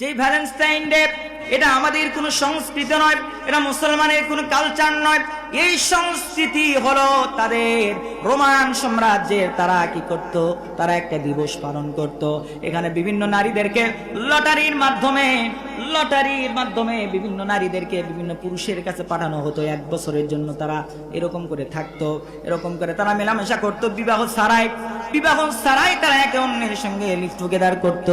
যে Valentine day এটা আমাদের কোনো সংস্কৃতি নয়, এটা মুসলমানের কোনো কালচার নয়। এই সংস্কৃতি হলো তাদের রোমান সাম্রাজ্যের। তারা কি করত? তারা একটা দিবস পালন করত। এখানে বিভিন্ন নারীদেরকে লটারির মাধ্যমে বিভিন্ন নারীদেরকে বিভিন্ন পুরুষের কাছে পাঠানো হতো। 1 বছরের জন্য তারা এরকম করে থাকতো, এরকম করে তারা মেলামেশা করতো। বিবাহ ছাড়াই তারা একে অন্যের সঙ্গে লিভ টুগেদার করত।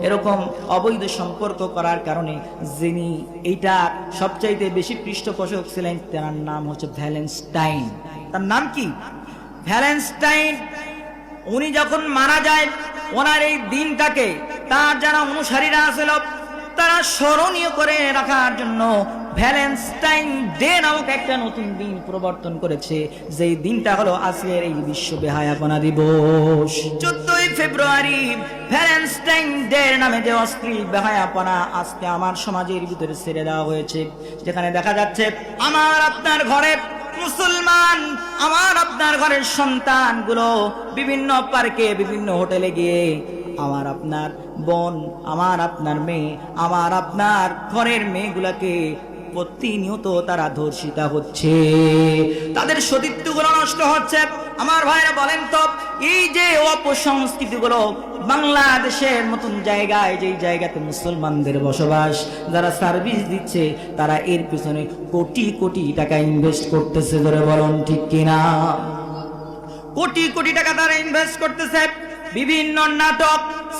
এরকম অবৈধ সম্পর্ক করার কারণে যিনি এইটা সবচাইতে বেশি পৃষ্ঠপোষক ছিলেন তার নাম হচ্ছে ভ্যালেন্টাইন। তার নাম কি? ভ্যালেন্টাইন। উনি যখন মারা যায়, ওনার এই দিনটাকে তার যারা অনুসারীরা ছিল তারা স্মরণীয় করে রাখার জন্য ভ্যালেন্টাইন ডে নামক একটা নতুন দিন প্রবর্তন করেছে। যেই দিনটা হলো আজকের এই বিশ্ব বেহায়াপনা দিবস। 14ই ফেব্রুয়ারি ভ্যালেন্টাইন ডে নামে যে অশ্লীল বেহায়াপনা আজকে আমার সমাজের ভিতরে ছেড়ে দেওয়া হয়েছে, যেখানে দেখা যাচ্ছে আমার আপনার ঘরে মুসলমান, আমার আপনার ঘরের সন্তানগুলো বিভিন্ন পার্কে, বিভিন্ন হোটেলে গিয়ে আমার আপনার বোন, আমার আপনার মেয়ে, আমার আপনার ঘরের মেয়েগুলাকে প্রতিনিয়ত তারা ধর্ষিতা হচ্ছে, তাদের সতীত্বগুলো নষ্ট হচ্ছে। আমার ভাইরা বলেন তো, এই যে অপসংস্কৃতিগুলো বাংলাদেশের মতন জায়গায়, যেই জায়গাতে মুসলমানদের বসবাস, যারা সার্ভিস দিচ্ছে, তারা এর পিছনে কোটি কোটি টাকা ইনভেস্ট করতেছে। ধরে বলুন ঠিক কিনা? কোটি কোটি টাকা তারা ইনভেস্ট করতেছে বিভিন্ন নাটক,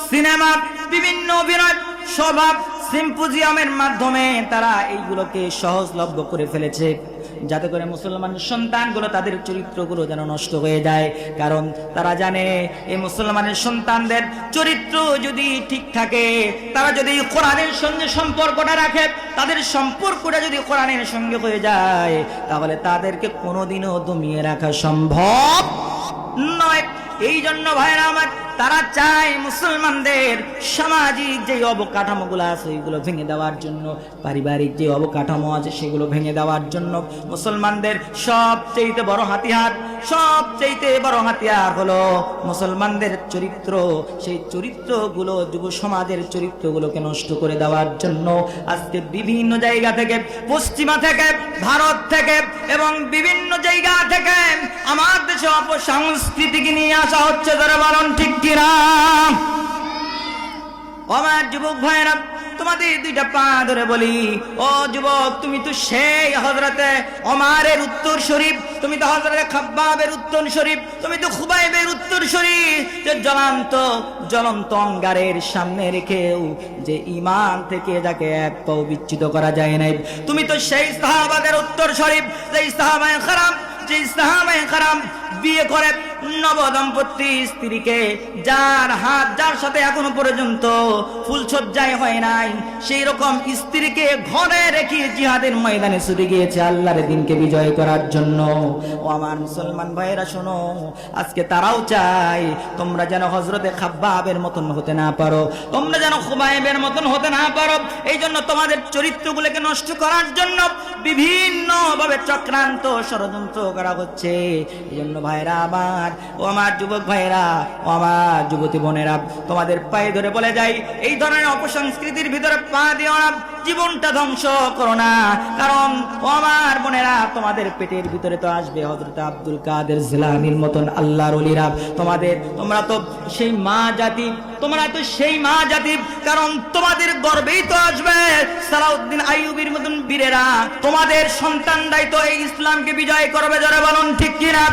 সিনেমা, বিভিন্ন অভিনয়, স্বভাব সিম্পোজিয়ামের মাধ্যমে তারা এইগুলোকে সহজলভ্য করে ফেলেছে, যাতে করে মুসলমানের সন্তানগুলো তাদের চরিত্রগুলো যেন নষ্ট হয়ে যায়। কারণ তারা জানে এই মুসলমানের সন্তানদের চরিত্র যদি ঠিক থাকে, তারা যদি কোরআনের সঙ্গে সম্পর্কটা রাখে, তাদের সম্পর্কটা যদি কোরআনের সঙ্গে হয়ে যায়, তাহলে তাদেরকে কোনোদিনও দমিয়ে রাখা সম্ভব নয়। এই জন্য ভাইরা আমার, তারা চায় মুসলমানদের সামাজিক যে অবকাঠামোগুলো আছে ওইগুলো ভেঙে দেওয়ার জন্য, পারিবারিক যে অবকাঠামো আছে সেগুলো ভেঙে দেওয়ার জন্য মুসলমানদের সবচেয়ে বড় হাতিয়ার হলো মুসলমানদের চরিত্র। সেই চরিত্রগুলো, যুব সমাজের চরিত্রগুলোকে নষ্ট করে দেওয়ার জন্য আজকে বিভিন্ন জায়গা থেকে, পশ্চিমা থেকে, ভারত থেকে এবং বিভিন্ন জায়গা থেকে আমার দেশে অপসংস্কৃতিকে নিয়ে আসা হচ্ছে। যারা বলুন ঠিক কিনা? আমার যুবক ভাইরা, তোমাদের 2টা পা ধরে বলি, ও যুবক, তুমি তো সেই হযরতে ওমরের উত্তর শরীফ, তুমি তো হযরতে খাব্বাবের উত্তর শরীফ, তুমি তো খুবাইবের উত্তর শরীফ, যে জ্বলন্ত অঙ্গারের সামনে রেখেও যে ঈমান থেকে যাকে এক পাও বিচ্যুত করা যায় নাই। তুমি তো সেই সাহাবাদের উত্তর শরীফ, যে সাহাবায়ে কেরাম বিয়ে করে নবদম্পতি স্ত্রীকে, যার সাথে এখনো পর্যন্ত ফুলসজ্জায় হয় নাই, সেই রকম স্ত্রীকে ঘরে রেখে জিহাদের ময়দানে ছুটে গিয়েছে আল্লাহর দ্বীনকে বিজয় করার জন্য। ও আমার মুসলমান ভাইয়েরা শোনো, আজকে তারাও চায় তোমরা যেন হযরতে খাব্বাবের মতন হতে না পারো, তোমরা যেন খুবাইবের মতন হতে না পারো। এই জন্য তোমাদের চরিত্রগুলোকে নষ্ট করার জন্য বিভিন্ন ভাবে চক্রান্ত, ষড়যন্ত্র করা হচ্ছে। এই জন্য ভাইরা আমার, ও আমার যুবক ভাইরা, ও আমার যুবতী বোনেরা, তোমাদের পায়ে ধরে বলে যাই, এই ধরনের অপসংস্কৃতির ভিতরে পা দিও না, জীবনটা ধ্বংস করো না। কারণ ও আমার বোনেরা, তোমাদের পেটের ভিতরে তো আসবে হযরত আব্দুল কাদের জিলানীর মতন আল্লাহর ওলিরা। তোমরা তো সেই মা জাতি, কারণ তোমাদের গর্বেই তো আসবে সালাউদ্দিন আইয়ুবীর মতন বীরেরা। তোমাদের সন্তানরাই তো এই ইসলামকে বিজয় করবে। যারা বলুন ঠিক কিনা?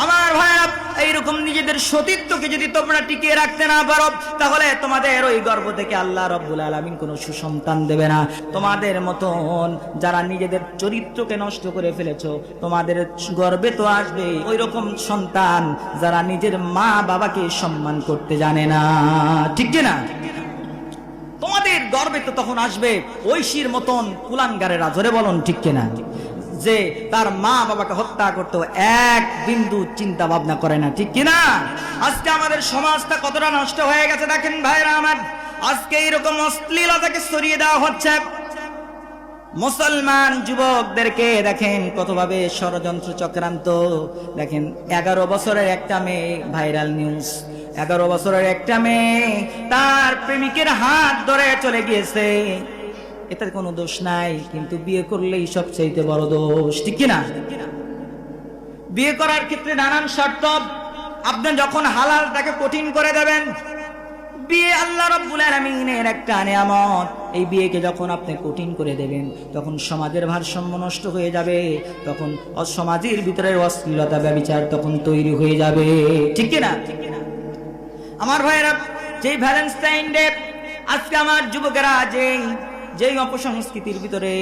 আমার ভাইরা, এইরকম নিজেদের সতীত্বকে যদি তোমরা টিকিয়ে রাখতে না পারো, তাহলে তোমাদের ওই গর্ভ থেকে আল্লাহ রাব্বুল আলামিন কোনো সুসন্তান দেবে না। তোমাদের মতন যারা নিজেদের চরিত্রকে নষ্ট করে ফেলেছো, তোমাদের গর্বে তো আসবে ওই রকম সন্তান যারা নিজের মা বাবাকে সম্মান করতে জানে না। ঠিক কিনা? তোমাদের গর্বে তো তখন আসবে ঐশীর মতন কুলাঙ্গারেরা। ধরে বলুন ঠিক কিনা? যে তার মা বাবাকে হত্যা করতে এক বিন্দু চিন্তা ভাবনা করে না। ঠিক কিনা? আজকে আমাদের সমাজটা কতটা নষ্ট হয়ে গেছে দেখেন ভাইরা আমার। আজকে এরকম অশ্লীলতাকে ছড়িয়ে দেওয়া হচ্ছে। মুসলমান যুবকদেরকে দেখেন কতভাবে ষড়যন্ত্র চক্রান্ত। দেখেন 11 বছরের একটা মেয়ে, ভাইরাল নিউজ, 11 বছরের একটা মেয়ে তার প্রেমিকের হাত ধরে চলে গিয়েছে, এটার কোনো দোষ নাই, কিন্তু বিয়ে করলেই সবচেয়ে বড় দোষ, ঠিক কিনা? বিয়ে করার ক্ষেত্রে নানান শর্ত, আপনি যখন হালাল তাকে কঠিন করে দেবেন। বিয়ে আল্লাহ রাব্বুল আলামিনের একটা নিয়ামত, এই বিয়েকে যখন আপনি কঠিন করে দেবেন তখন সমাজের ভারসাম্য নষ্ট হয়ে যাবে, তখন সমাজের ভিতরে অশ্লীলতা ব্যভিচার তখন তৈরি হয়ে যাবে, ঠিক কিনা? আমার ভাইয়েরা, যেই ভ্যালেন্টাইন ডে আজকে আমার যুবকেরা যেই অপসংস্কৃতির ভিতরে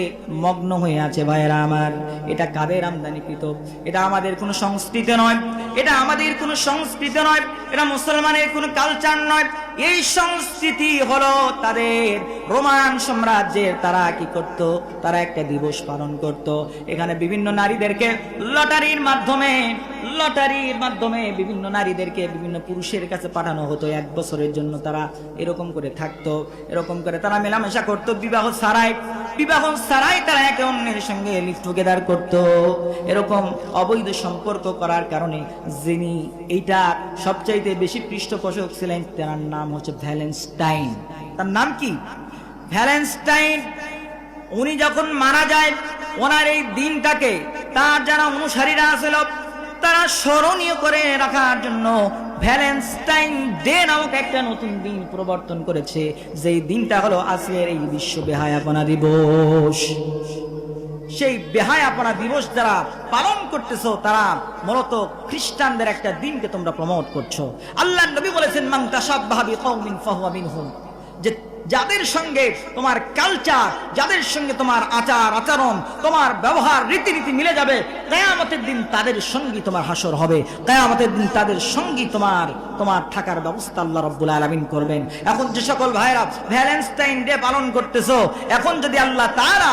মগ্ন হয়ে আছে ভাইয়েরা আমার, এটা কাদের আমদানিকৃত? এটা আমাদের কোনো সংস্কৃতি নয়, এটা আমাদের কোনো সংস্কৃতি নয়, এটা মুসলমানের কোনো কালচার নয়। এই সংস্কৃতি হলো তাদের রোমান সাম্রাজ্যের। তারা কি করত? তারা একটা দিবস পালন করত, এখানে বিভিন্ন নারীদেরকে লটারির মাধ্যমে বিভিন্ন নারীদেরকে বিভিন্ন পুরুষের কাছে পাঠানো হতো। 1 বছরের জন্য তারা এরকম করে থাকতো, এরকম করে তারা মেলামেশা করতো। বিবাহ ছাড়াই তারা একে অন্যের সঙ্গে লিভ টুগেদার করতো। এরকম অবৈধ সম্পর্ক করার কারণে যিনি এইটা সবচাইতে বেশি পৃষ্ঠপোষক ছিলেন, তার নাম হচ্ছে ভ্যালেন্টাইন। তার নাম কি? ভ্যালেন্টাইন। উনি যখন মারা যায়, ওনার এই দিনটাকে তার যারা অনুসারীরা ছিল তারা স্মরণীয় করে রাখার জন্য ভ্যালেন্টাইন ডে নামক একটা নতুন দিন প্রবর্তন করেছে, যেই দিনটা হলো আজকের এই বিশ্ব বেহায়াপনা দিবস। সেই বেহায়াপনা দিবস যারা পালন করতেছো তারা মূলত খ্রিস্টানদের একটা দিনকে তোমরা প্রমোট করছো। আল্লাহর নবী বলেছেন, মান তাশাব্বাহা বিকওমিন ফাহুয়া মিনহুম, যে যাদের সঙ্গে তোমার কালচার, যাদের সঙ্গে তোমার আচার আচরণ, তোমার ব্যবহার রীতিনীতি মিলে যাবে, কিয়ামতের দিন তাদের সঙ্গী তোমার হাসর হবে, কিয়ামতের দিন তাদের সঙ্গী তোমার থাকার ব্যবস্থা আল্লাহ রাব্বুল আলামিন করবেন। এখন যে সকল ভাইরা ভ্যালেন্টাইন ডে পালন করতেছো, এখন যদি আল্লাহ তাআলা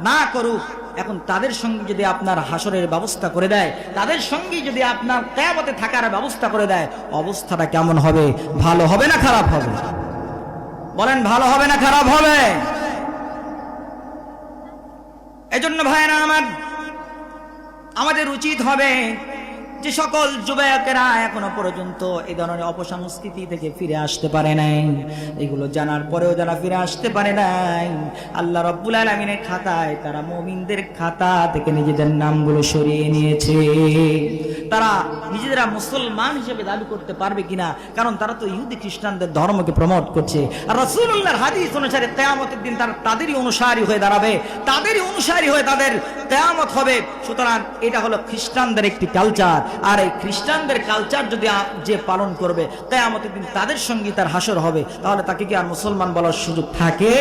না করুক, এখন তাদের সঙ্গে যদি আপনার হাসরের ব্যবস্থা করে দেয়, তাদের সঙ্গে যদি আপনার কিয়ামতে থাকার ব্যবস্থা করে দেয়, অবস্থাটা কেমন হবে? ভালো হবে না খারাপ হবে? বলেন, ভালো হবে না খারাপ হবে? এজন্য ভাইরা আমার, আমাদের উচিত হবে যে সকল যুবকেরা এখনো পর্যন্ত এই ধরনের অপসংস্কৃতি থেকে ফিরে আসতে পারে নাই, এগুলো জানার পরেও যারা ফিরে আসতে পারে নাই, আল্লাহ রাব্বুল আলামিনের খাতায় তারা মুমিনদের খাতা থেকে নিজেদের নামগুলো সরিয়ে নিয়েছে। তারা নিজেরা মুসলমান হিসেবে দাবি করতে পারবে কিনা, কারণ তারা তো ইহুদি খ্রিস্টানদের ধর্মকে প্রমোট করছে। আর রাসূলুল্লাহর হাদিস অনুসারে কিয়ামতের দিন তারা তাদেরই অনুসারী হয়ে দাঁড়াবে, তাদেরই অনুসারী হয়ে তাদের কিয়ামত হবে। সুতরাং এটা হলো খ্রিস্টানদের একটি কালচার, আর এই খ্রিস্টানদের কালচার যদি যে পালন করবে, কিয়ামতের দিন তাদের সঙ্গে তার হাসর হবে, তাহলে তাকে কি আর মুসলমান বলার সুযোগ থাকে?